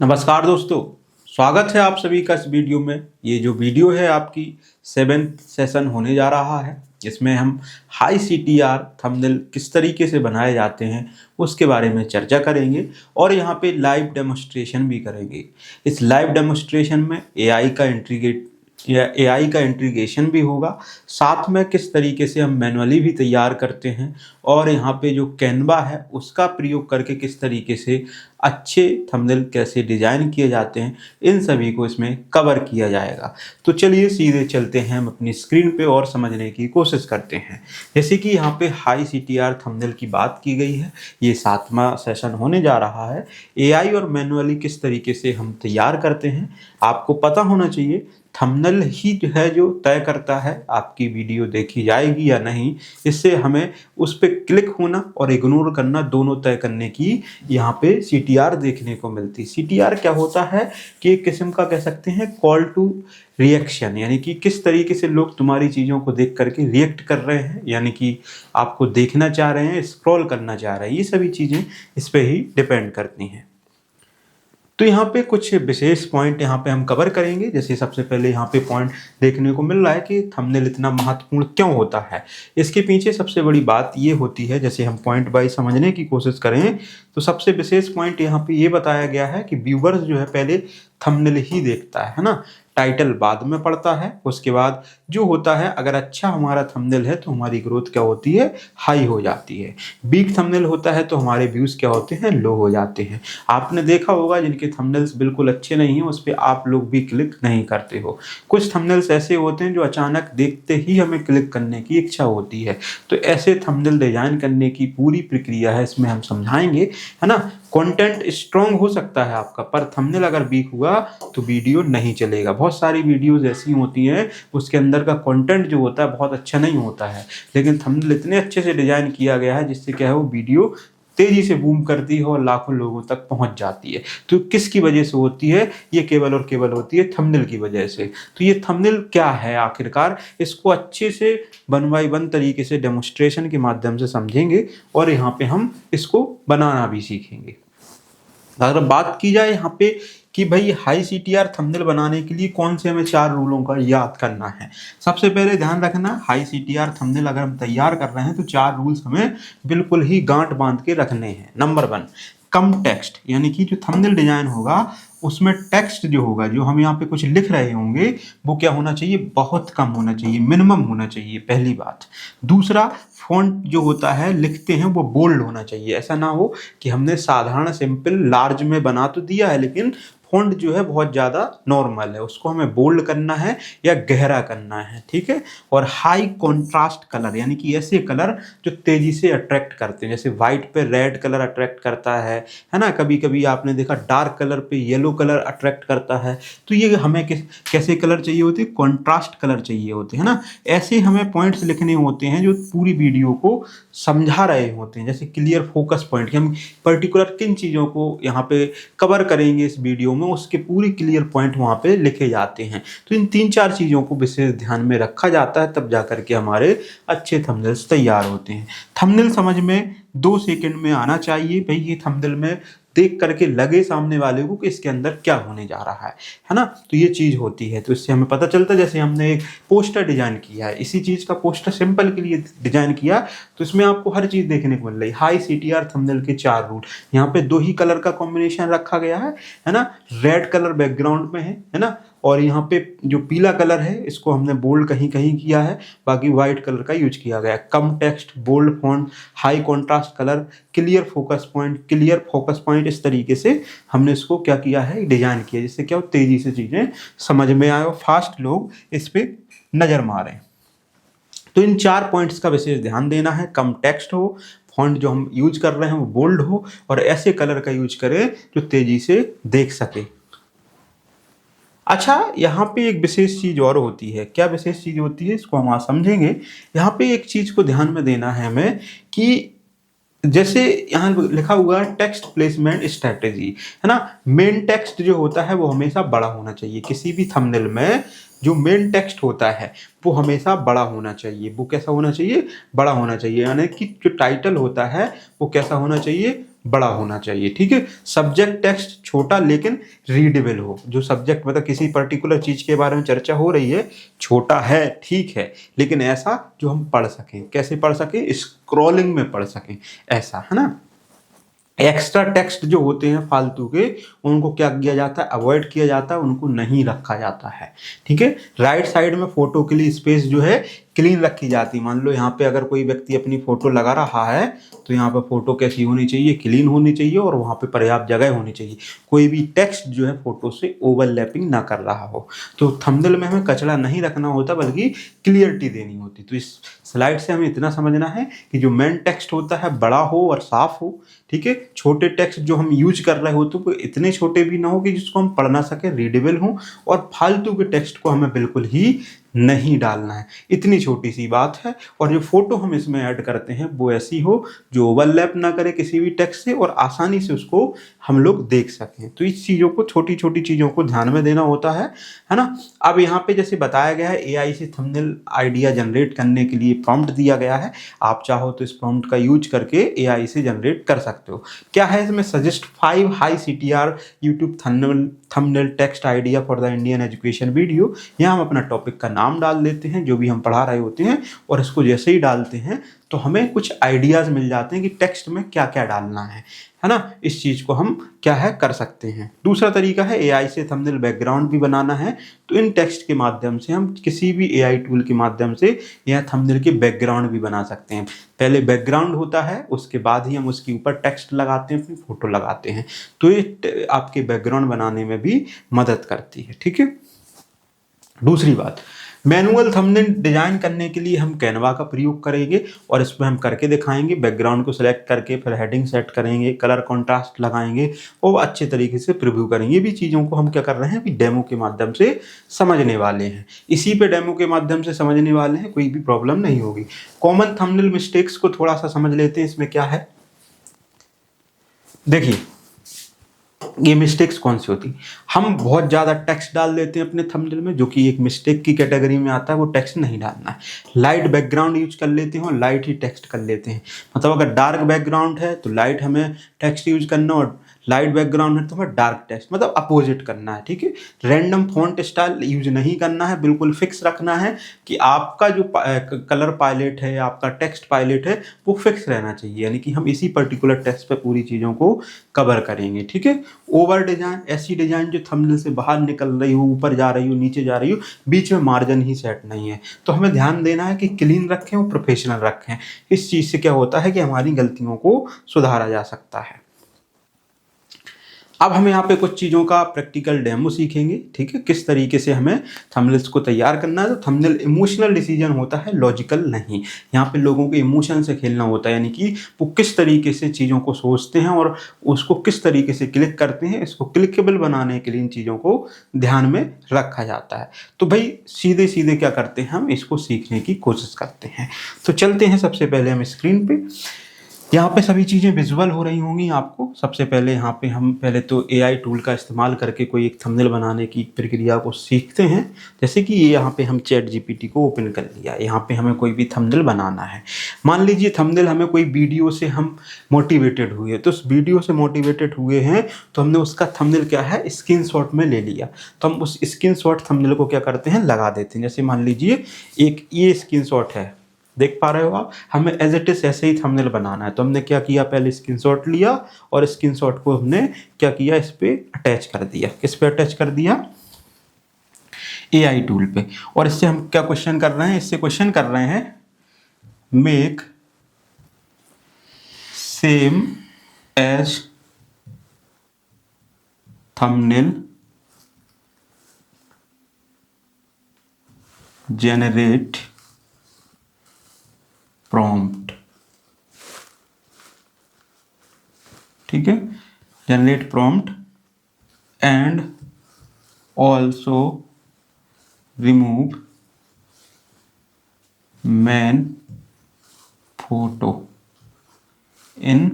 नमस्कार दोस्तों, स्वागत है आप सभी का इस वीडियो में। ये जो वीडियो है आपकी 7th सेशन होने जा रहा है। इसमें हम हाई CTR थंबनेल किस तरीके से बनाए जाते हैं उसके बारे में चर्चा करेंगे और यहाँ पे लाइव डेमोस्ट्रेशन भी करेंगे। इस लाइव डेमोस्ट्रेशन में AI का इंटीग्रेशन भी होगा, साथ में किस तरीके से हम मैनुअली भी तैयार करते हैं और यहाँ पे जो कैनवा है उसका प्रयोग करके किस तरीके से अच्छे थंबनेल कैसे डिजाइन किए जाते हैं, इन सभी को इसमें कवर किया जाएगा। तो चलिए सीधे चलते हैं हम अपनी स्क्रीन पे और समझने की कोशिश करते हैं। जैसे कि यहाँ पे हाई CTR थंबनेल की बात की गई है, ये 7वां सेशन होने जा रहा है। AI और मैनुअली किस तरीके से हम तैयार करते हैं आपको पता होना चाहिए। थंबनेल ही है जो तय करता है आपकी वीडियो देखी जाएगी या नहीं। इससे हमें उस पर क्लिक होना और इग्नोर करना दोनों तय करने की यहाँ पे CTR देखने को मिलती है। CTR क्या होता है कि एक किस्म का कह सकते हैं कॉल टू रिएक्शन, यानी कि किस तरीके से लोग तुम्हारी चीज़ों को देख करके रिएक्ट कर रहे हैं, यानी कि आपको देखना चाह रहे हैं, स्क्रॉल करना चाह रहे हैं। ये सभी चीज़ें इस पर ही डिपेंड करती हैं। तो यहाँ पे कुछ विशेष पॉइंट यहाँ पे हम कवर करेंगे। जैसे सबसे पहले यहाँ पे पॉइंट देखने को मिल रहा है कि थंबनेल इतना महत्वपूर्ण क्यों होता है। इसके पीछे सबसे बड़ी बात ये होती है, जैसे हम पॉइंट वाइज समझने की कोशिश करें तो सबसे विशेष पॉइंट यहाँ पे ये बताया गया है कि व्यूवर्स जो है पहले थंबनेल ही देखता है ना। टाइटल बाद में पड़ता है। उसके बाद जो होता है, अगर अच्छा हमारा थंबनेल है तो हमारी ग्रोथ क्या होती है, हाई हो जाती है। वीक थंबनेल होता है तो हमारे व्यूज़ क्या होते हैं, लो हो जाते हैं। आपने देखा होगा जिनके थंबनेल्स बिल्कुल अच्छे नहीं हैं उस पर आप लोग भी क्लिक नहीं करते हो। कुछ थंबनेल्स ऐसे होते हैं जो अचानक देखते ही हमें क्लिक करने की इच्छा होती है। तो ऐसे थंबनेल डिजाइन करने की पूरी प्रक्रिया है, इसमें हम समझाएंगे, है ना। कंटेंट स्ट्रॉन्ग हो सकता है आपका, पर थंबनेल अगर वीक हुआ तो वीडियो नहीं चलेगा। बहुत सारी वीडियोस ऐसी होती हैं उसके अंदर का कंटेंट जो होता है बहुत अच्छा नहीं होता है, लेकिन थंबनेल इतने अच्छे से डिजाइन किया गया है जिससे क्या है वो वीडियो तेजी से बूम करती है और लाखों लोगों तक पहुंच जाती है। तो किसकी वजह से होती है, ये केवल और केवल होती है थंबनेल की वजह से। तो ये थंबनेल क्या है आखिरकार, इसको अच्छे से 1 by 1 तरीके से डेमोस्ट्रेशन के माध्यम से समझेंगे और यहाँ पे हम इसको बनाना भी सीखेंगे। अगर बात की जाए यहाँ पे कि भाई हाई CTR थंबनेल बनाने के लिए कौन से हमें 4 रूलों का याद करना है। सबसे पहले ध्यान रखना, हाई CTR थंबनेल अगर हम तैयार कर रहे हैं तो 4 रूल्स हमें बिल्कुल ही गांठ बांध के रखने हैं। नंबर 1, कम टेक्स्ट, यानी कि जो थंबनेल डिजाइन होगा उसमें टेक्स्ट जो होगा, जो हम यहाँ पे कुछ लिख रहे होंगे, वो क्या होना चाहिए, बहुत कम होना चाहिए, मिनिमम होना चाहिए, पहली बात। दूसरा, फॉन्ट जो होता है लिखते हैं वो बोल्ड होना चाहिए। ऐसा ना हो कि हमने साधारण सिंपल लार्ज में बना तो दिया है लेकिन फॉन्ट जो है बहुत ज़्यादा नॉर्मल है, उसको हमें बोल्ड करना है या गहरा करना है, ठीक है। और हाई कॉन्ट्रास्ट कलर, यानी कि ऐसे कलर जो तेज़ी से अट्रैक्ट करते हैं। जैसे वाइट पे रेड कलर अट्रैक्ट करता है ना। कभी कभी आपने देखा डार्क कलर पे येलो कलर अट्रैक्ट करता है। तो ये हमें कैसे कलर चाहिए होते हैं, कॉन्ट्रास्ट कलर चाहिए होते हैं ना। ऐसे हमें पॉइंट्स लिखने होते हैं जो पूरी वीडियो को समझा रहे होते हैं। जैसे क्लियर फोकस पॉइंट, हम पर्टिकुलर किन चीज़ों को यहाँ पे कवर करेंगे इस वीडियो में, उसके पूरी क्लियर पॉइंट वहाँ पे लिखे जाते हैं। तो इन 3-4 चीज़ों को विशेष ध्यान में रखा जाता है, तब जा करके हमारे अच्छे थंबनेल्स तैयार होते हैं। थंबनेल समझ में 2 सेकंड में आना चाहिए भाई। ये थंबनेल में देख करके लगे सामने वाले को कि इसके अंदर क्या होने जा रहा है ना। तो ये चीज़ होती है, तो इससे हमें पता चलता है। जैसे हमने एक पोस्टर डिजाइन किया है, इसी चीज़ का पोस्टर सिंपल के लिए डिजाइन किया, तो इसमें आपको हर चीज़ देखने को मिल रही है। हाई CTR थंबनेल के 4 रूल, यहाँ पे 2 ही कलर का कॉम्बिनेशन रखा गया है ना। रेड कलर बैकग्राउंड में है ना, और यहाँ पे जो पीला कलर है इसको हमने बोल्ड कहीं कहीं किया है, बाकी वाइट कलर का यूज किया गया है। कम text, bold font, high contrast colour, clear focus point, इस तरीके से हमने इसको क्या किया है, डिजाइन किया, जिससे क्या हो तेजी से चीज़ें समझ में आए और फास्ट लोग इस पर नज़र मारें। तो इन 4 पॉइंट्स का विशेष ध्यान देना है। कम टेक्स्ट हो, फॉन्ट जो हम यूज कर रहे हैं वो बोल्ड हो, और ऐसे कलर का यूज करें जो तेजी से देख सके। अच्छा, यहाँ पे एक विशेष चीज़ और होती है। क्या विशेष चीज़ होती है, इसको हम आज समझेंगे। यहाँ पे एक चीज़ को ध्यान में देना है हमें कि जैसे यहाँ लिखा हुआ है टेक्स्ट प्लेसमेंट स्ट्रेटेजी, है ना। मेन टेक्स्ट जो होता है वो हमेशा बड़ा होना चाहिए। किसी भी थंबनेल में जो मेन टेक्स्ट होता है वो हमेशा बड़ा होना चाहिए। वो कैसा होना चाहिए, बड़ा होना चाहिए। यानी कि जो टाइटल होता है वो कैसा होना चाहिए, बड़ा होना चाहिए। ठीक है, सब्जेक्ट टेक्स्ट छोटा लेकिन रीडेबल हो। जो सब्जेक्ट मतलब किसी पर्टिकुलर चीज के बारे में चर्चा हो रही है, छोटा है ठीक है, लेकिन ऐसा जो हम पढ़ सकें। कैसे पढ़ सकें? स्क्रॉलिंग में पढ़ सकें, ऐसा है ना। एक्स्ट्रा टेक्स्ट जो होते हैं फालतू के, उनको क्या किया जाता है? अवॉइड किया जाता है, उनको नहीं रखा जाता है। ठीक है, राइट साइड में फोटो के लिए स्पेस जो है क्लीन रखी जाती है। मान लो यहाँ पे अगर कोई व्यक्ति अपनी फोटो लगा रहा है, तो यहाँ पे फोटो कैसी होनी चाहिए? क्लीन होनी चाहिए, और वहाँ पे पर्याप्त जगह होनी चाहिए। कोई भी टेक्स्ट जो है फोटो से ओवरलैपिंग ना कर रहा हो। तो थंबनेल में हमें कचरा नहीं रखना होता, बल्कि क्लियरिटी देनी होती। तो इस स्लाइड से हमें इतना समझना है कि जो मेन टेक्स्ट होता है बड़ा हो और साफ हो। ठीक है, छोटे टेक्स्ट जो हम यूज कर रहे होते वो इतने छोटे भी ना हो कि जिसको हम पढ़ ना सके, रीडेबल हो, और फालतू के टेक्स्ट को हमें बिल्कुल ही नहीं डालना है। इतनी छोटी सी बात है। और जो फोटो हम इसमें ऐड करते हैं वो ऐसी हो जो ओवरलैप ना करे किसी भी टेक्स्ट से, और आसानी से उसको हम लोग देख सकें। तो इस चीज़ों को, छोटी छोटी चीज़ों को ध्यान में देना होता है ना। अब यहाँ पे जैसे बताया गया है, एआई से थंबनेल आइडिया जनरेट करने के लिए प्रॉम्प्ट दिया गया है। आप चाहो तो इस प्रॉम्प्ट का यूज करके एआई से जनरेट कर सकते हो। क्या है इसमें? Suggest 5 high CTR YouTube thumbnail text idea for the Indian education video. यहाँ हम अपना टॉपिक का नाम डाल देते हैं जो भी हम पढ़ा रहे होते हैं, और इसको जैसे ही डालते हैं तो हमें कुछ आइडियाज मिल जाते हैं कि टेक्स्ट में क्या क्या डालना है ना। इस चीज को हम क्या है कर सकते हैं। दूसरा तरीका है, एआई से थंबनेल बैकग्राउंड भी बनाना है, तो इन टेक्स्ट के माध्यम से हम किसी भी एआई टूल के माध्यम से यह थंबनेल के बैकग्राउंड भी बना सकते हैं। पहले बैकग्राउंड होता है, उसके बाद ही हम उसके ऊपर टेक्स्ट लगाते हैं, फिर फोटो लगाते हैं। तो ये आपके बैकग्राउंड बनाने में भी मदद करती है। ठीक है, दूसरी बात, मैनुअल थंबनेल डिजाइन करने के लिए हम कैनवा का प्रयोग करेंगे, और इसमें हम करके दिखाएंगे। बैकग्राउंड को सिलेक्ट करके फिर हेडिंग सेट करेंगे, कलर कॉन्ट्रास्ट लगाएंगे, और अच्छे तरीके से प्रीव्यू करेंगे। ये भी चीज़ों को हम क्या कर रहे हैं अभी डेमो के माध्यम से समझने वाले हैं। इसी पे डेमो के माध्यम से समझने वाले हैं, कोई भी प्रॉब्लम नहीं होगी। कॉमन थंबनेल मिस्टेक्स को थोड़ा सा समझ लेते हैं। इसमें क्या है, देखिए ये मिस्टेक्स कौन सी होती? हम बहुत ज़्यादा टेक्स्ट डाल देते हैं अपने थंबनेल में, जो कि एक मिस्टेक की कैटेगरी में आता है। वो टेक्स्ट नहीं डालना है। लाइट बैकग्राउंड यूज कर लेते हैं और लाइट ही टेक्स्ट कर लेते हैं। मतलब अगर डार्क बैकग्राउंड है तो लाइट हमें टेक्स्ट यूज करना, और लाइट बैकग्राउंड है तो हमें डार्क टेक्स्ट, मतलब अपोजिट करना है। ठीक है, रैंडम फॉन्ट स्टाइल यूज नहीं करना है, बिल्कुल फिक्स रखना है कि आपका जो कलर पायलेट है, आपका टेक्स्ट पायलेट है, वो फिक्स रहना चाहिए। यानी कि हम इसी पर्टिकुलर टेक्स्ट पे पूरी चीज़ों को कवर करेंगे। ठीक है, ओवर डिजाइन, ऐसी डिजाइन जो थंबनेल से बाहर निकल रही हो, ऊपर जा रही हो, नीचे जा रही हो, बीच में मार्जिन ही सेट नहीं है। तो हमें ध्यान देना है कि क्लीन रखें और प्रोफेशनल रखें। इस चीज़ से क्या होता है कि हमारी गलतियों को सुधारा जा सकता है। अब हम यहाँ पे कुछ चीज़ों का प्रैक्टिकल डेमो सीखेंगे। ठीक है, किस तरीके से हमें थंबनेल्स को तैयार करना है। तो थंबनेल इमोशनल डिसीजन होता है, लॉजिकल नहीं। यहाँ पे लोगों के इमोशन से खेलना होता है, यानी कि वो किस तरीके से चीज़ों को सोचते हैं और उसको किस तरीके से क्लिक करते हैं। इसको क्लिकेबल बनाने के लिए इन चीज़ों को ध्यान में रखा जाता है। तो भाई सीधे सीधे क्या करते हैं, हम इसको सीखने की कोशिश करते हैं। तो चलते हैं सबसे पहले हम स्क्रीन पे। यहाँ पे सभी चीज़ें विजुअल हो रही होंगी आपको। सबसे पहले यहाँ पे हम पहले तो एआई टूल का इस्तेमाल करके कोई एक थंबनेल बनाने की प्रक्रिया को सीखते हैं। जैसे कि ये यहाँ पे हम चैट जीपीटी को ओपन कर लिया। यहाँ पे हमें कोई भी थंबनेल बनाना है। मान लीजिए थंबनेल हमें कोई वीडियो से हम मोटिवेटेड हुए, तो उस वीडियो से मोटिवेटेड हुए हैं तो हमने उसका थंबनेल क्या है स्क्रीनशॉट में ले लिया। तो हम उस स्क्रीनशॉट थंबनेल को क्या करते हैं, लगा देते हैं। जैसे मान लीजिए एक ये स्क्रीनशॉट है, देख पा रहे हो आप। हमें एज इट इज ऐसे ही थंबनेल बनाना है। तो हमने क्या किया, पहले स्क्रीनशॉट लिया और स्क्रीनशॉट को हमने क्या किया, इस पे अटैच कर दिया। किस पे अटैच कर दिया, एआई टूल पे। और इससे हम क्या क्वेश्चन कर रहे हैं, इससे क्वेश्चन कर रहे हैं make same as thumbnail generate prompt. ठीक है, generate prompt and also remove man photo in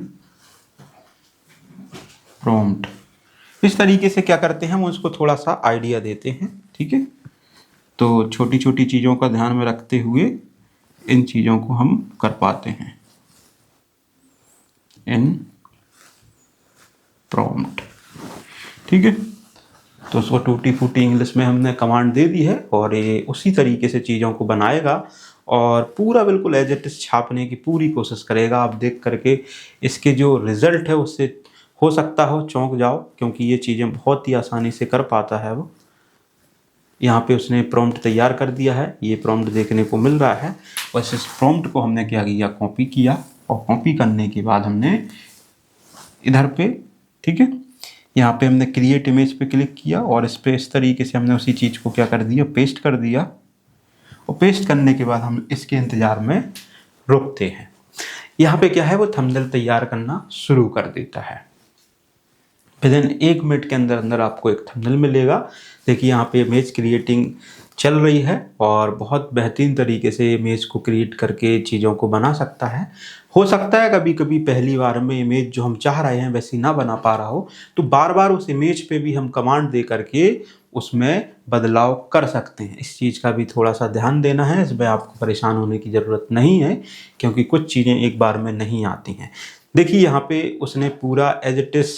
prompt. इस तरीके से क्या करते हैं, हम उसको थोड़ा सा आइडिया देते हैं। ठीक है, तो छोटी छोटी चीज़ों का ध्यान में रखते हुए इन चीज़ों को हम कर पाते हैं। इन प्रॉम्प्ट, ठीक है। तो उसको टूटी फूटी इंग्लिश में हमने कमांड दे दी है और ये उसी तरीके से चीज़ों को बनाएगा और पूरा बिल्कुल एज इट इज छापने की पूरी कोशिश करेगा। आप देख करके इसके जो रिजल्ट है उससे हो सकता हो चौंक जाओ, क्योंकि ये चीज़ें बहुत ही आसानी से कर पाता है वो। यहाँ पे उसने प्रॉम्प्ट तैयार कर दिया है, ये प्रॉम्प्ट देखने को मिल रहा है। बस इस प्रॉम्प्ट को हमने क्या किया, कॉपी किया और कॉपी करने के बाद हमने इधर पे, ठीक है, यहाँ पे हमने क्रिएट इमेज पे क्लिक किया और इस पे इस तरीके से हमने उसी चीज़ को क्या कर दिया, पेस्ट कर दिया। और पेस्ट करने के बाद हम इसके इंतज़ार में रुकते हैं। यहाँ पे क्या है, वो थंबनेल तैयार करना शुरू कर देता है। विदिन 1 मिनट के अंदर अंदर आपको एक थंबनेल मिलेगा। देखिए यहाँ पे इमेज क्रिएटिंग चल रही है और बहुत बेहतरीन तरीके से इमेज को क्रिएट करके चीज़ों को बना सकता है। हो सकता है कभी कभी पहली बार में इमेज जो हम चाह रहे हैं वैसी ना बना पा रहा हो, तो बार बार उस इमेज पे भी हम कमांड दे करके उसमें बदलाव कर सकते हैं। इस चीज़ का भी थोड़ा सा ध्यान देना है, इसमें आपको परेशान होने की ज़रूरत नहीं है, क्योंकि कुछ चीज़ें एक बार में नहीं आती हैं। देखिए यहाँ पे उसने पूरा एज इट इज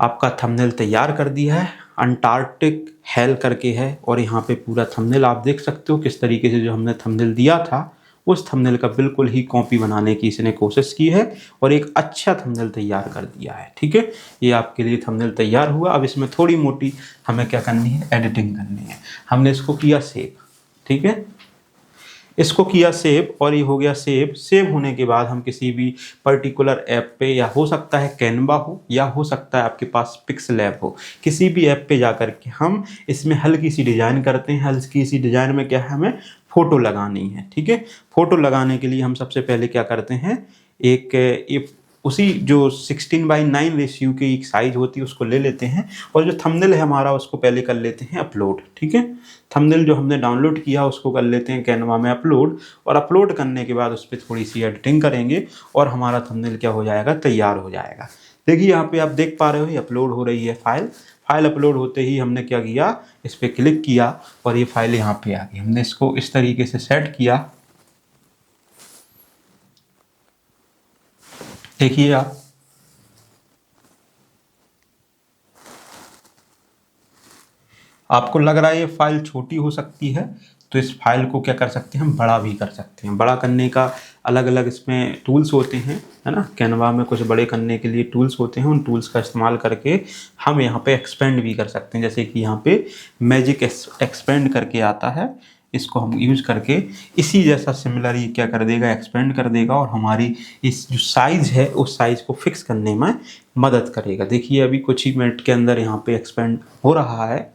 आपका थंबनेल तैयार कर दिया है। अंटार्कटिक हेल करके है और यहाँ पे पूरा थंबनेल आप देख सकते हो किस तरीके से जो हमने थंबनेल दिया था उस थंबनेल का बिल्कुल ही कॉपी बनाने की इसने कोशिश की है और एक अच्छा थंबनेल तैयार कर दिया है, ठीक है। ये आपके लिए थंबनेल तैयार हुआ। अब इसमें थोड़ी मोटी हमें क्या करनी है, एडिटिंग करनी है। हमने इसको किया सेव, ठीक है, इसको किया सेव और ये हो गया सेव। सेव होने के बाद हम किसी भी पर्टिकुलर ऐप पे, या हो सकता है कैनवा हो या हो सकता है आपके पास पिक्सलैब हो, किसी भी ऐप पे जा कर के हम इसमें हल्की सी डिज़ाइन करते हैं। हल्की सी डिज़ाइन में क्या है, हमें फ़ोटो लगानी है, ठीक है। फ़ोटो लगाने के लिए हम सबसे पहले क्या करते हैं, एक उसी जो 16:9 रेशियो की एक साइज होती है उसको ले लेते हैं और जो थंबनेल है हमारा उसको पहले कर लेते हैं अपलोड, ठीक है। थंबनेल जो हमने डाउनलोड किया उसको कर लेते हैं कैनवा में अपलोड, और अपलोड करने के बाद उस पर थोड़ी सी एडिटिंग करेंगे और हमारा थंबनेल क्या हो जाएगा, तैयार हो जाएगा। देखिए यहाँ पे आप देख पा रहे हो ये अपलोड हो रही है फाइल अपलोड होते ही हमने क्या किया, इस पर क्लिक किया और ये फाइल यहाँ पे आ गई। हमने इसको इस तरीके से सेट किया, देखिए आप आपको लग रहा है ये फाइल छोटी हो सकती है, तो इस फाइल को क्या कर सकते हैं, हम बड़ा भी कर सकते हैं। बड़ा करने का अलग अलग इसमें टूल्स होते हैं, है ना। कैनवा में कुछ बड़े करने के लिए टूल्स होते हैं, उन टूल्स का इस्तेमाल करके हम यहाँ पे एक्सपेंड भी कर सकते हैं। जैसे कि यहाँ पे मैजिक एक्सपेंड करके आता है, इसको हम यूज करके इसी जैसा सिमिलर ये क्या कर देगा, एक्सपेंड कर देगा और हमारी इस जो साइज़ है उस साइज़ को फिक्स करने में मदद करेगा। देखिए अभी कुछ ही मिनट के अंदर यहाँ पे एक्सपेंड हो रहा है।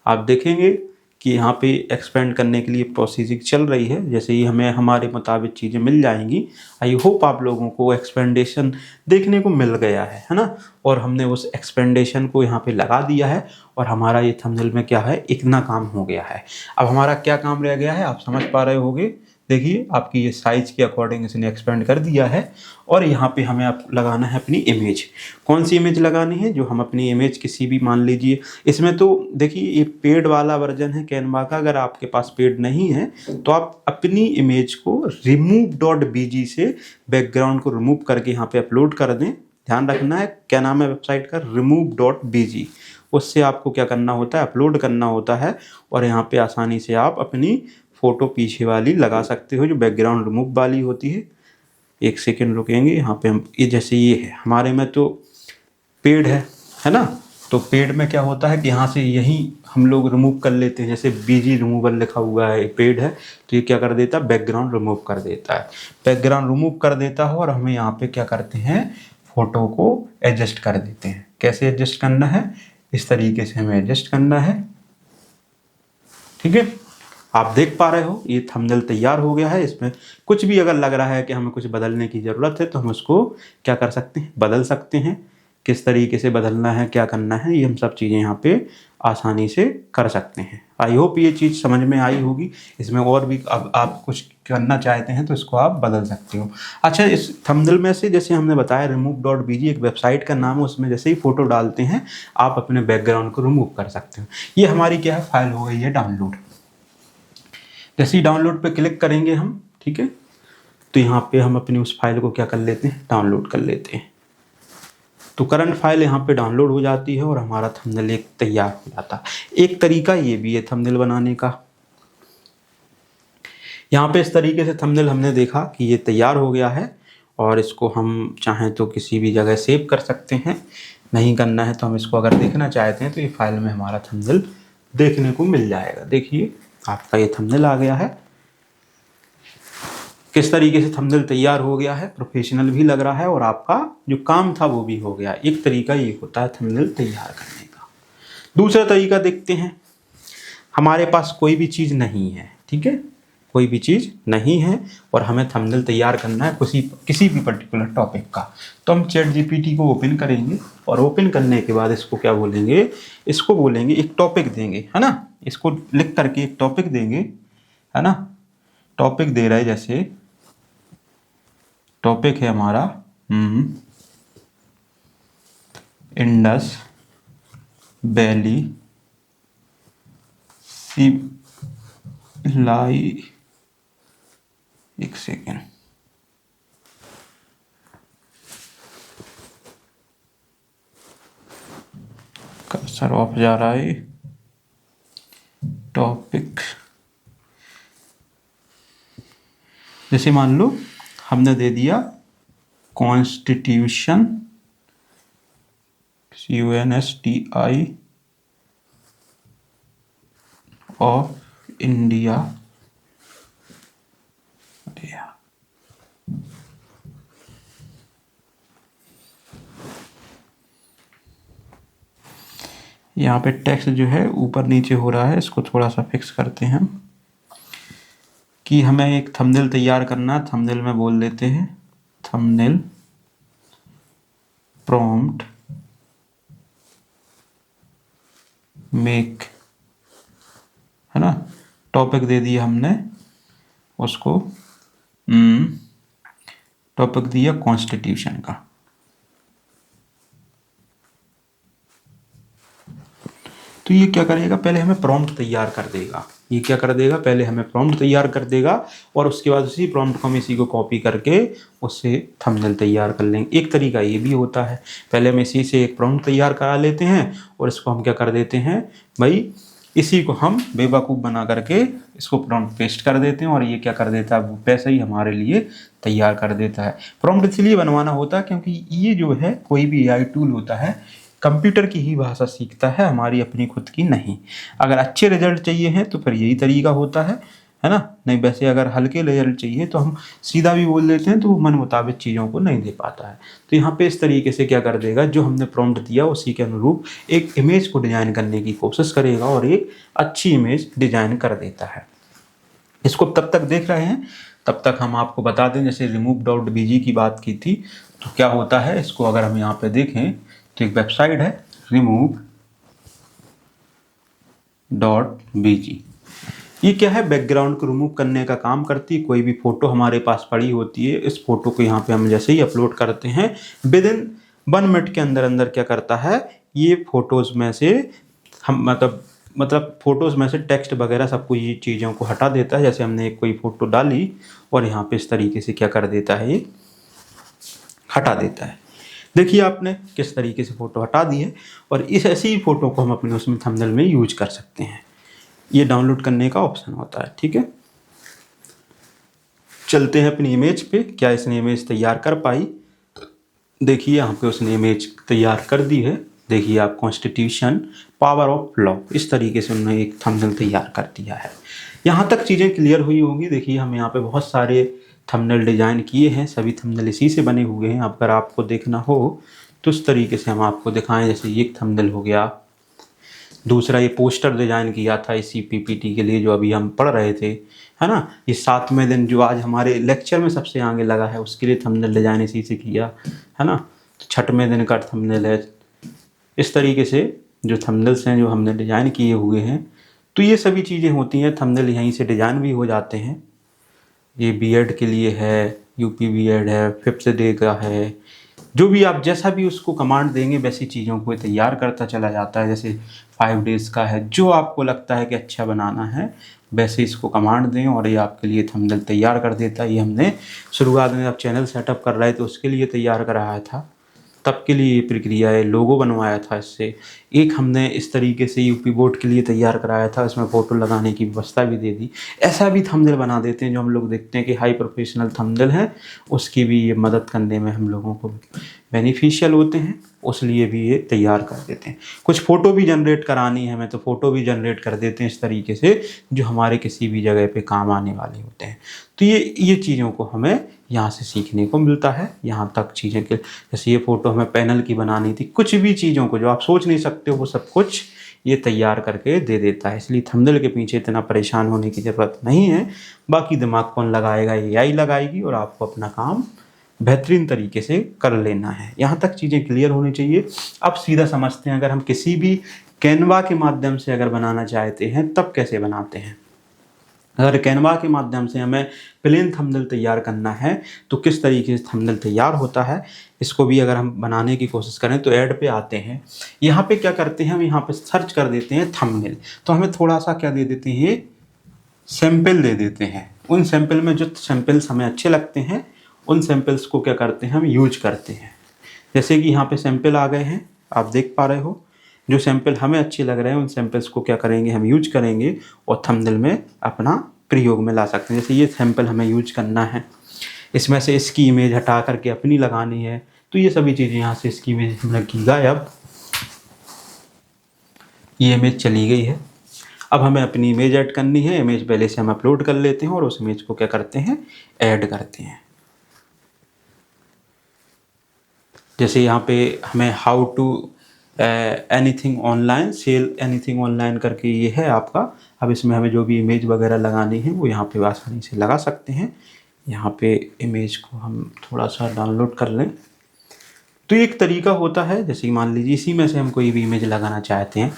आप देखेंगे कि यहाँ पे एक्सपेंड करने के लिए प्रोसीजिंग चल रही है। जैसे ही हमें हमारे मुताबिक चीज़ें मिल जाएंगी, आई होप आप लोगों को एक्सपेंडेशन देखने को मिल गया है ना। और हमने उस एक्सपेंडेशन को यहाँ पे लगा दिया है और हमारा ये थंबनेल में क्या है, इतना काम हो गया है। अब हमारा क्या काम रह गया है, आप समझ पा रहे होगे। देखिए आपकी ये साइज़ के अकॉर्डिंग इसने एक्सपेंड कर दिया है और यहाँ पे हमें आप लगाना है अपनी इमेज। कौन सी इमेज लगानी है, जो हम अपनी इमेज किसी भी, मान लीजिए इसमें तो देखिए ये पेड वाला वर्जन है कैनवा का। अगर आपके पास पेड नहीं है तो आप अपनी इमेज को remove.bg से बैकग्राउंड को रिमूव करके यहाँ पे अपलोड कर दें। ध्यान रखना है, क्या नाम है वेबसाइट का, remove.bg। उससे आपको क्या करना होता है, अपलोड करना होता है और यहाँ पे आसानी से आप अपनी फ़ोटो पीछे वाली लगा सकते हो, जो बैकग्राउंड रिमूव वाली होती है। 1 सेकेंड रुकेंगे। यहाँ पे हम ये जैसे ये है हमारे में तो पेड है ना, तो पेड में क्या होता है कि यहाँ से यही हम लोग रिमूव कर लेते हैं। जैसे बीजी रिमूवल लिखा हुआ है, पेड है, तो ये क्या कर देता है, बैकग्राउंड रिमूव कर देता है। बैकग्राउंड रिमूव कर देता है और हमें यहाँ पे क्या करते हैं, फ़ोटो को एडजस्ट कर देते हैं। कैसे एडजस्ट करना है, इस तरीके से हमें एडजस्ट करना है, ठीक है। आप देख पा रहे हो ये थंबनेल तैयार हो गया है। इसमें कुछ भी अगर लग रहा है कि हमें कुछ बदलने की ज़रूरत है तो हम उसको क्या कर सकते हैं, बदल सकते हैं। किस तरीके से बदलना है, क्या करना है, ये हम सब चीज़ें यहाँ पे आसानी से कर सकते हैं। आई होप ये चीज़ समझ में आई होगी। इसमें और भी अब आप कुछ करना चाहते हैं तो इसको आप बदल सकते हो। अच्छा, इस थंबनेल में से जैसे हमने बताया remove.bg एक वेबसाइट का नाम है, उसमें जैसे ही फ़ोटो डालते हैं आप अपने बैकग्राउंड को रिमूव कर सकते हो। ये हमारी क्या है, फाइल हो गई है डाउनलोड। जैसे ही डाउनलोड पे क्लिक करेंगे हम, ठीक है, तो यहाँ पे हम अपनी उस फाइल को क्या कर लेते हैं, डाउनलोड कर लेते हैं। तो करंट फाइल यहाँ पे डाउनलोड हो जाती है और हमारा थंबनेल एक तैयार हो जाता है। एक तरीका ये भी है थंबनेल बनाने का। यहाँ पे इस तरीके से थंबनेल हमने देखा कि ये तैयार हो गया है और इसको हम चाहें तो किसी भी जगह सेव कर सकते हैं, नहीं करना है तो हम इसको अगर देखना चाहते हैं तो ये फाइल में हमारा थंबनेल देखने को मिल जाएगा। देखिए आपका ये थंबनेल आ गया है, किस तरीके से थंबनेल तैयार हो गया है, प्रोफेशनल भी लग रहा है और आपका जो काम था वो भी हो गया। एक तरीका ये होता है थंबनेल तैयार करने का। दूसरा तरीका देखते हैं, हमारे पास कोई भी चीज़ नहीं है, ठीक है, कोई भी चीज़ नहीं है और हमें थंबनेल तैयार करना है किसी भी पर्टिकुलर टॉपिक का, तो हम चैट जीपीटी को ओपन करेंगे और ओपन करने के बाद इसको क्या बोलेंगे, इसको बोलेंगे एक टॉपिक देंगे, है ना, इसको लिख करके एक टॉपिक देंगे, है ना। टॉपिक दे रहा है, जैसे टॉपिक है हमारा इंडस वैली सिलाई, एक सेकेंड, कर्सर ऑफ जा रहा है। टॉपिक जैसे मान लो हमने दे दिया कॉन्स्टिट्यूशन, CONSTI ऑफ इंडिया, यहाँ पे टेक्स्ट जो है ऊपर नीचे हो रहा है, इसको थोड़ा सा फिक्स करते हैं कि हमें एक थंबनेल तैयार करना। थंबनेल में बोल देते हैं थंबनेल प्रॉम्प्ट मेक, है ना। टॉपिक दे दिया हमने उसको, टॉपिक दिया कॉन्स्टिट्यूशन का। तो ये क्या करेगा, पहले हमें प्रॉम्प्ट तैयार कर देगा। ये क्या कर देगा, पहले हमें प्रॉम्प्ट तैयार कर देगा और उसके बाद उसी प्रॉम्प्ट को हम इसी को कॉपी करके उससे थंबनेल तैयार कर लेंगे। एक तरीका ये भी होता है, पहले हम इसी से एक प्रॉम्प्ट तैयार करा लेते हैं और इसको हम क्या कर देते हैं भाई, इसी को हम बेवकूफ़ बना करके इसको प्रॉम्प्ट पेस्ट कर देते हैं और ये क्या कर देता है, वो वैसे ही हमारे लिए तैयार कर देता है। प्रॉम्प्ट इसलिए बनवाना होता है क्योंकि ये जो है कोई भी AI टूल होता है कंप्यूटर की ही भाषा सीखता है, हमारी अपनी खुद की नहीं। अगर अच्छे रिजल्ट चाहिए हैं तो फिर यही तरीका होता है ना। नहीं वैसे अगर हल्के रिजल्ट चाहिए तो हम सीधा भी बोल देते हैं तो वो मन मुताबिक चीज़ों को नहीं दे पाता है। तो यहाँ पे इस तरीके से क्या कर देगा, जो हमने प्रॉम्प्ट दिया उसी के अनुरूप एक इमेज को डिजाइन करने की कोशिश करेगा और एक अच्छी इमेज डिजाइन कर देता है। इसको तब तक देख रहे हैं, तब तक हम आपको बता दें, जैसे remove.bg की बात की थी तो क्या होता है, इसको अगर हम यहाँ पे देखें तो एक वेबसाइट है remove.bg। ये क्या है, बैकग्राउंड को रिमूव करने का काम करती है। कोई भी फोटो हमारे पास पड़ी होती है, इस फोटो को यहाँ पे हम जैसे ही अपलोड करते हैं विद इन 1 मिनट के अंदर अंदर क्या करता है, ये फोटोज में से हम मतलब फोटोज में से टेक्स्ट वगैरह सब कुछ ये चीज़ों को हटा देता है। जैसे हमने एक कोई फोटो डाली और यहाँ पे इस तरीके से क्या कर देता है, ये हटा देता है। देखिए आपने किस तरीके से फ़ोटो हटा दी है और इस ऐसी ही फ़ोटो को हम अपने उसमें थंबनेल में यूज कर सकते हैं। ये डाउनलोड करने का ऑप्शन होता है, ठीक है। चलते हैं अपनी इमेज पे, क्या इसने इमेज तैयार कर पाई। देखिए यहाँ पे उसने इमेज तैयार कर दी है। देखिए आप कॉन्स्टिट्यूशन पावर ऑफ लॉ, इस तरीके से उन्होंने एक थंबनेल तैयार कर दिया है। यहाँ तक चीज़ें क्लियर हुई होंगी। देखिए हम यहाँ पे बहुत सारे थंबनेल डिजाइन किए हैं, सभी थंबनेल इसी से बने हुए हैं। अगर आपको देखना हो तो इस तरीके से हम आपको दिखाएं। जैसे ये एक थंबनेल हो गया, दूसरा ये पोस्टर डिजाइन किया था इसी PPT के लिए जो अभी हम पढ़ रहे थे, है ना। ये 7वें दिन जो आज हमारे लेक्चर में सबसे आगे लगा है उसके लिए थंबनेल डिजाइन इसी से किया, है ना। तो 6वें दिन का थंबनेल है। इस तरीके से जो थंबनेल्स हैं जो हमने डिजाइन किए हुए हैं, तो ये सभी चीज़ें होती हैं। थंबनेल यहीं से डिजाइन भी हो जाते हैं। ये B.Ed के लिए है, UP B.Ed है, 5th डे का है, जो भी आप जैसा भी उसको कमांड देंगे वैसी चीज़ों को तैयार करता चला जाता है। जैसे 5 डेज़ का है, जो आपको लगता है कि अच्छा बनाना है वैसे इसको कमांड दें और ये आपके लिए थंबनेल तैयार कर देता है। ये हमने शुरुआत में जब चैनल सेटअप कर रहे थे उसके लिए तैयार कराया था। तब के लिए ये प्रक्रिया है। लोगो बनवाया था इससे। एक हमने इस तरीके से यूपी बोर्ड के लिए तैयार कराया था, इसमें फ़ोटो लगाने की व्यवस्था भी दे दी। ऐसा भी थंबनेल बना देते हैं जो हम लोग देखते हैं कि हाई प्रोफेशनल थंबनेल है, उसकी भी ये मदद करने में हम लोगों को बेनिफिशियल होते हैं, उसलिए भी ये तैयार कर देते हैं। कुछ फ़ोटो भी जनरेट करानी है हमें तो फ़ोटो भी जनरेट कर देते हैं इस तरीके से, जो हमारे किसी भी जगह पे काम आने वाले होते हैं। तो ये चीज़ों को हमें यहाँ से सीखने को मिलता है। यहाँ तक चीज़ें के जैसे ये फ़ोटो हमें पैनल की बनानी थी, कुछ भी चीज़ों को जो आप सोच नहीं सकते हो वो सब कुछ ये तैयार करके दे देता है। इसलिए थंबनेल के पीछे इतना परेशान होने की ज़रूरत नहीं है। बाकी दिमाग कौन लगाएगा, एआई लगाएगी, और आपको अपना काम बेहतरीन तरीके से कर लेना है। यहाँ तक चीज़ें क्लियर होनी चाहिए। अब सीधा समझते हैं, अगर हम किसी भी कैनवा के माध्यम से अगर बनाना चाहते हैं तब कैसे बनाते हैं। अगर कैनवा के माध्यम से हमें प्लेन थंबनेल तैयार करना है तो किस तरीके से थंबनेल तैयार होता है, इसको भी अगर हम बनाने की कोशिश करें तो ऐड पे आते हैं। यहाँ पे क्या करते हैं, हम यहाँ पे सर्च कर देते हैं थंबनेल, तो हमें थोड़ा सा क्या दे देते हैं, सैंपल दे देते हैं। उन सैंपल में जो सैंपल्स हमें अच्छे लगते हैं उन सैंपल्स को क्या करते हैं, हम यूज करते हैं। जैसे कि यहाँ पे सैंपल आ गए हैं, आप देख पा रहे हो। जो सैंपल हमें अच्छे लग रहे हैं उन सैंपल्स को क्या करेंगे, हम यूज करेंगे और थंबनेल में अपना प्रयोग में ला सकते हैं। जैसे ये सैंपल हमें यूज करना है, इसमें से इसकी इमेज हटा करके अपनी लगानी है, तो ये सभी चीज़ें यहाँ से इसकी इमेज हमने की गायब, ये इमेज चली गई है। अब हमें अपनी इमेज ऐड करनी है। इमेज पहले से हम अपलोड कर लेते हैं और उस इमेज को क्या करते हैं, ऐड करते हैं। जैसे यहाँ पे हमें how to anything online sell anything online करके ये है आपका। अब इसमें हमें जो भी इमेज वगैरह लगानी है वो यहाँ पे आसानी से लगा सकते हैं। यहाँ पे इमेज को हम थोड़ा सा डाउनलोड कर लें तो एक तरीका होता है। जैसे मान लीजिए इसी में से हम कोई भी इमेज लगाना चाहते हैं,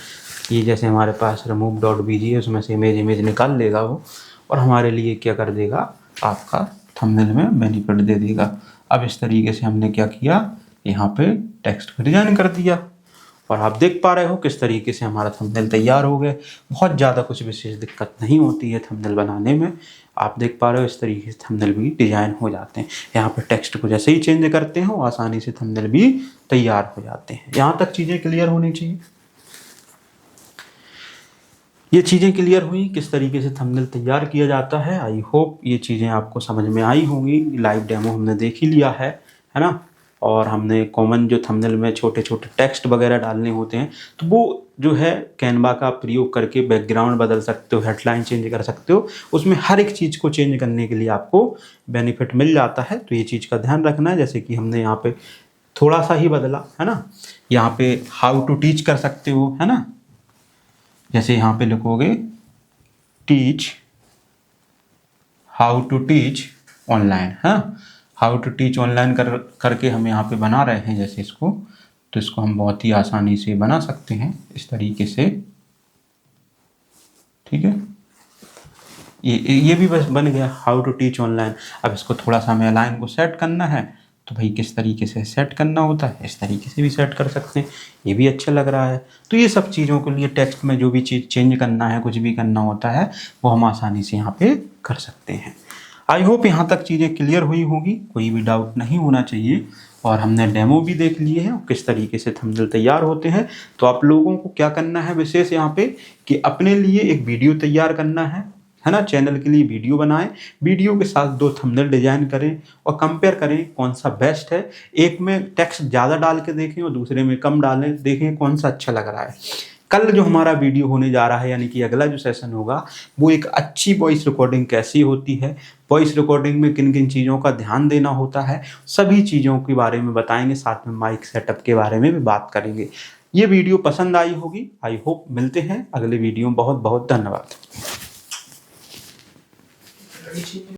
ये जैसे हमारे पास remove.bg है, उसमें से इमेज निकाल लेगा वो और हमारे लिए क्या कर देगा, आपका थंबनेल में बेनिफिट दे देगा। अब इस तरीके से हमने क्या किया, यहाँ पे टेक्स्ट को डिजाइन कर दिया और आप देख पा रहे हो किस तरीके से हमारा थंबनेल तैयार हो गया। बहुत ज़्यादा कुछ विशेष दिक्कत नहीं होती है थंबनेल बनाने में। आप देख पा रहे हो इस तरीके से थंबनेल भी डिजाइन हो जाते हैं। यहाँ पर टेक्स्ट को जैसे ही चेंज करते हैं आसानी से थंबनेल भी तैयार हो जाते हैं। यहाँ तक चीज़ें क्लियर होनी चाहिए। ये चीज़ें क्लियर हुई किस तरीके से थंबनेल तैयार किया जाता है। आई होप ये चीज़ें आपको समझ में आई होंगी। लाइव डेमो हमने देख ही लिया है ना। और हमने कॉमन जो थंबनेल में छोटे छोटे टेक्स्ट वगैरह डालने होते हैं तो वो जो है कैनवा का प्रयोग करके बैकग्राउंड बदल सकते हो, हेडलाइन चेंज कर सकते हो। उसमें हर एक चीज़ को चेंज करने के लिए आपको बेनिफिट मिल जाता है। तो ये चीज़ का ध्यान रखना है। जैसे कि हमने यहाँ पे थोड़ा सा ही बदला है ना, यहाँ पे हाउ टू टीच कर सकते हो है ना। जैसे यहाँ पे लिखोगे teach, how to teach online, हाँ हाउ टू टीच ऑनलाइन करके हम यहाँ पे बना रहे हैं जैसे इसको, तो इसको हम बहुत ही आसानी से बना सकते हैं इस तरीके से। ठीक है, ये भी बस बन गया हाउ टू टीच ऑनलाइन। अब इसको थोड़ा सा हमें लाइन को सेट करना है तो भाई किस तरीके से सेट करना होता है, इस तरीके से भी सेट कर सकते हैं। ये भी अच्छा लग रहा है। तो ये सब चीज़ों के लिए टेक्स्ट में जो भी चीज़ चेंज करना है, कुछ भी करना होता है वो हम आसानी से यहाँ पे कर सकते हैं। आई होप यहाँ तक चीज़ें क्लियर हुई होगी, कोई भी डाउट नहीं होना चाहिए। और हमने डेमो भी देख लिए हैं किस तरीके से थंबनेल तैयार होते हैं। तो आप लोगों को क्या करना है विशेष यहाँ पे कि अपने लिए एक वीडियो तैयार करना है ना। चैनल के लिए वीडियो बनाएं, वीडियो के साथ 2 थंबनेल डिजाइन करें और कंपेयर करें कौन सा बेस्ट है। एक में टेक्स्ट ज़्यादा डाल के देखें और दूसरे में कम डालें, देखें कौन सा अच्छा लग रहा है। कल जो हमारा वीडियो होने जा रहा है यानी कि अगला जो सेशन होगा वो एक अच्छी वॉइस रिकॉर्डिंग कैसी होती है, वॉइस रिकॉर्डिंग में किन किन चीज़ों का ध्यान देना होता है, सभी चीज़ों के बारे में बताएंगे। साथ में माइक सेटअप के बारे में भी बात करेंगे। ये वीडियो पसंद आई होगी। आई होप मिलते हैं अगले वीडियो में। बहुत बहुत धन्यवाद।